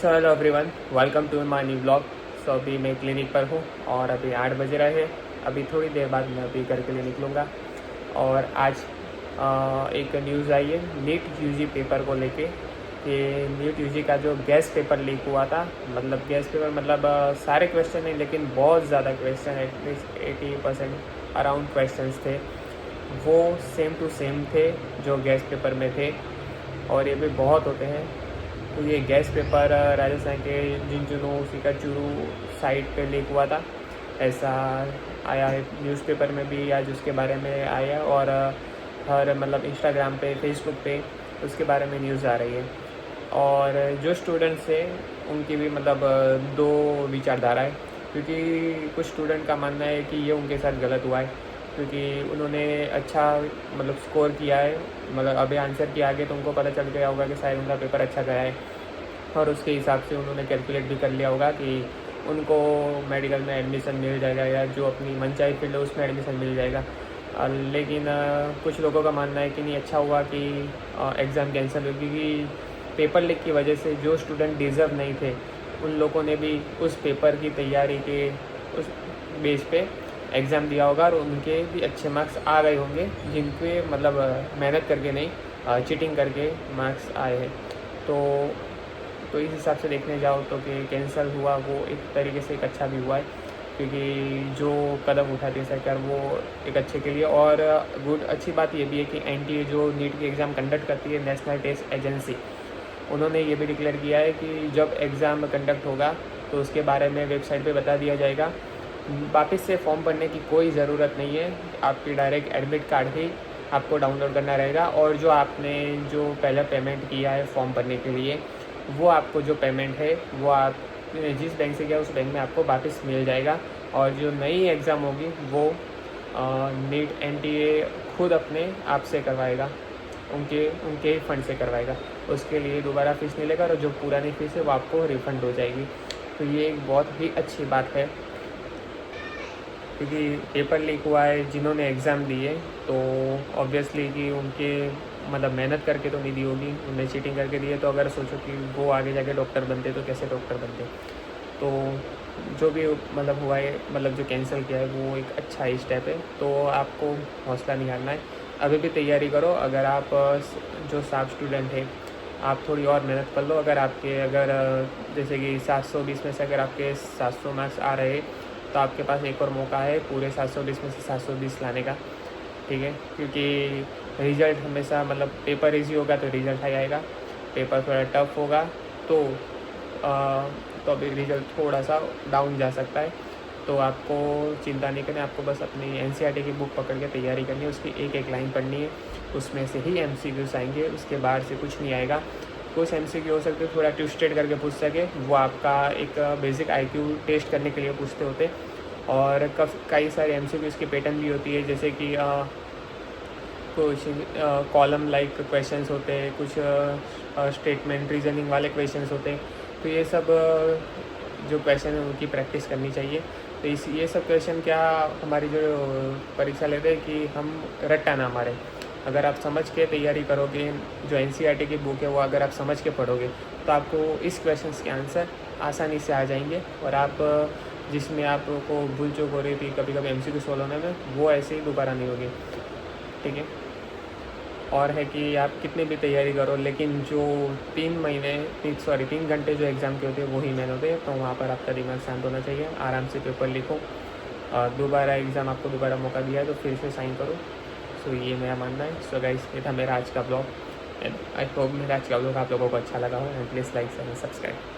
So hello everyone, welcome to my new blog. So अभी मैं clinic पर हूँ और अभी 8 बज रहे हैं। अभी थोड़ी देर बाद मैं अभी घर के लिए निकलूँगा। और आज एक न्यूज़ आई है नीट यूजी पेपर को लेके कि नीट यूजी का जो गैस पेपर लीक हुआ था, मतलब गैस पेपर मतलब सारे क्वेश्चन नहीं लेकिन बहुत ज़्यादा क्वेश्चन, एटलीस्ट 80% अराउंड क्वेश्चंस थे वो सेम टू सेम थे जो गैस पेपर में थे। और ये भी बहुत होते हैं। तो ये गैस पेपर राजस्थान के झुंझुनू सिकाचूरू साइट पे लीक हुआ था, ऐसा आया है न्यूज़पेपर में भी आज उसके बारे में आया। और हर मतलब इंस्टाग्राम पे फेसबुक पे उसके बारे में न्यूज़ आ रही है। और जो स्टूडेंट्स हैं उनकी भी मतलब दो विचारधारा है, क्योंकि कुछ स्टूडेंट का मानना है कि ये उनके साथ गलत हुआ है क्योंकि उन्होंने अच्छा मतलब स्कोर किया है, मतलब अभी आंसर किया आगे तो उनको पता चल गया होगा कि शायद उनका पेपर अच्छा गया है और उसके हिसाब से उन्होंने कैलकुलेट भी कर लिया होगा कि उनको मेडिकल में एडमिशन मिल जाएगा या जो अपनी मनचाही फील्ड है उसमें एडमिशन मिल जाएगा। लेकिन कुछ लोगों का मानना है कि नहीं, अच्छा हुआ कि एग्ज़ाम कैंसिल हुई, क्योंकि पेपर लीक की वजह से जो स्टूडेंट डिज़र्व नहीं थे उन लोगों ने भी उस पेपर की तैयारी के उस बेस पे एग्ज़ाम दिया होगा और उनके भी अच्छे मार्क्स आ गए होंगे, जिनके मतलब मेहनत करके नहीं चीटिंग करके मार्क्स आए हैं। तो इस हिसाब से देखने जाओ तो कि कैंसिल हुआ वो एक तरीके से एक अच्छा भी हुआ है, क्योंकि जो कदम उठाती है सरकार वो एक अच्छे के लिए। और गुड अच्छी बात ये भी है कि एनटीए जो नीट की एग्ज़ाम कंडक्ट करती है, नेशनल टेस्ट एजेंसी, उन्होंने ये भी डिक्लेयर किया है कि जब एग्ज़ाम कंडक्ट होगा तो उसके बारे में वेबसाइट पे बता दिया जाएगा। वापस से फॉर्म भरने की कोई ज़रूरत नहीं है, आपकी डायरेक्ट एडमिट कार्ड ही आपको डाउनलोड करना रहेगा और जो आपने जो पहले पेमेंट किया है फॉर्म भरने के लिए, वो आपको जो पेमेंट है वो आप जिस बैंक से गया उस बैंक में आपको वापस मिल जाएगा। और जो नई एग्ज़ाम होगी वो नीट एनटीए खुद अपने आप से करवाएगा, उनके फंड से करवाएगा। उसके लिए दोबारा फ़ीस नहीं लेगा और जो पुरानी फ़ीस है वो आपको रिफ़ंड हो जाएगी। तो ये एक बहुत ही अच्छी बात है, क्योंकि पेपर लीक हुआ है जिन्होंने एग्ज़ाम दिए तो ऑब्वियसली कि उनके मतलब मेहनत करके तो नहीं दी होगी, उन्हें चीटिंग करके दी है। तो अगर सोचो कि वो आगे जाके डॉक्टर बनते तो कैसे डॉक्टर बनते। तो जो भी मतलब हुआ है, मतलब जो कैंसिल किया है वो एक अच्छा ही स्टेप है। तो आपको हौसला नहीं हारना है, अभी भी तैयारी करो। अगर आप जो साफ स्टूडेंट है आप थोड़ी और मेहनत कर लो। अगर जैसे कि 720 में से अगर आपके 700 मार्क्स आ रहे तो आपके पास एक और मौका है पूरे 720 में से 720 लाने का, ठीक है। क्योंकि रिज़ल्ट हमेशा मतलब पेपर इजी होगा तो रिज़ल्ट ही आएगा, पेपर थोड़ा टफ होगा तो तो अभी रिज़ल्ट थोड़ा सा डाउन जा सकता है। तो आपको चिंता नहीं करनी, आपको बस अपनी एनसीईआरटी की बुक पकड़ के तैयारी करनी है, उसकी एक एक लाइन पढ़नी है, उसमें से ही एमसीक्यूज़ आएंगे, उसके बाहर से कुछ नहीं आएगा। कुछ एमसीक्यू हो सकते थोड़ा ट्विस्टेड करके पूछ सके, वो आपका एक बेसिक आईक्यू टेस्ट करने के लिए पूछते होते। और कई सारे एमसीक्यूज़ की पैटर्न भी होती है, जैसे कि कुछ कॉलम लाइक क्वेश्चंस होते हैं, कुछ स्टेटमेंट रीजनिंग वाले क्वेश्चंस होते हैं। तो ये सब जो क्वेश्चन है उनकी प्रैक्टिस करनी चाहिए। तो ये सब क्वेश्चन क्या हमारी जो परीक्षा लेते हैं कि हम रट्टा ना मारें। अगर आप समझ के तैयारी करोगे, जो एनसीईआरटी की बुक है वो अगर आप समझ के पढ़ोगे तो आपको इस क्वेश्चंस के आंसर आसानी से आ जाएंगे। और आप जिसमें आपको भूल चूक हो रही थी कभी कभी एमसीक्यू सॉल्व होने में, वो ऐसे ही दोबारा नहीं होगी, ठीक है। और है कि आप कितनी भी तैयारी करो लेकिन जो 3 घंटे जो एग्ज़ाम के होते हैं वही मेन होते हैं। तो वहाँ पर आपका दिमाग शांत होना चाहिए, आराम से पेपर लिखो। दोबारा एग्ज़ाम आपको दोबारा मौका दिया है तो फिर से साइन करो। सो ये मेरा मानना है। सो गाइस, ये था मेरा आज का ब्लॉग एंड आई होप मेरा आज का ब्लॉग आप लोगों को अच्छा लगा हो। And please like and subscribe.